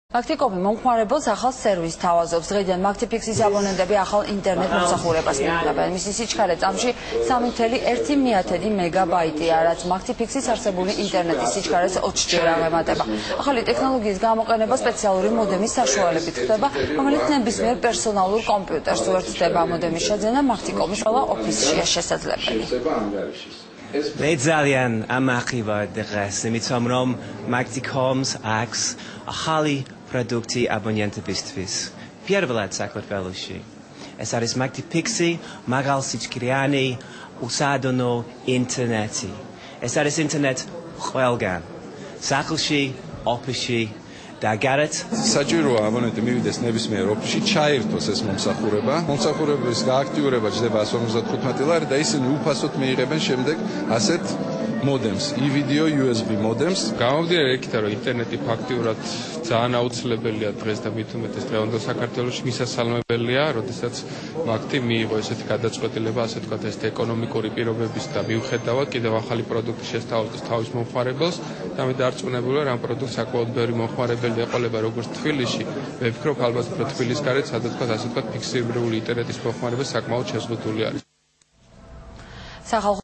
Maktikomi მომხმარებელს ახალ სერვისს თავაზობს. დღეიდან Maktipix-ის აბონენტები ახალ ინტერნეტ მომსახურებას მიიღებენ. მისი სიჩქარე წამში 3.1 მეგაბაიტია, რაც Maktipix-ის არსებული ინტერნეტის სიჩქარეს 20-ჯერ აღემატება. ახალი ტექნოლოგიის გამოყენება სპეციალური მოდემის საშუალებით ხდება, რომელიც ნებისმიერ პერსონალურ კომპიუტერს უერთდება. მოდემის შეძენა Maktikomi-ს ყველა ოფისშია შესაძლებელი. მე ძალიან ამაყი ვარ დღეს, იმიტომ რომ Maktikomi-ს აქვს ახალი პროდუქტი აბონენტებისთვის. პირველად საქართველოში. ეს არის Maktipix-ი, მაღალ სიჩქარიანი, უსადენო ინტერნეტი. ეს არის ინტერნეტ ყველგან. სახლში, ოფისში და გარეთ. საჭიროა აბონენტი მივიდეს ნებისმიერ ოფისში, ჩაერთოს ეს მომსახურება. მომსახურების გააქტიურება ჯდება 155 ლარი და ისინი უფასოდ მიიღებენ შემდეგ ასეთ მოდემს, i-video USB მოდემს. გამოვიდე იქიდან რომ ინტერნეტი ფაქტიურად ძალიან აუცილებელია დღეს და მით უმეტეს დღევანდელ საქართველოში მისასალმებელია, როდესაც Makti მიიღო ესეთი გადაწყვეტილება, ასე ვთქვათ, ეს ეკონომიკური პირობების და მიუხედავად კიდევ ახალი პროდუქტი შესთავაზოს თავის მომხმარებელს და მე დარწმუნებულია რომ პროდუქტს საკმაოდ ბევრი მომხმარებელი ეყოლება როგორც თბილისში, მე ვფიქრობ ალბათ უფრო თბილის გარეთ, სადაც ვთქვათ, ასე ვთქვათ, ფიქსირებული ინტერნეტის მომხმარება საკმაოდ შეზღუდული არის.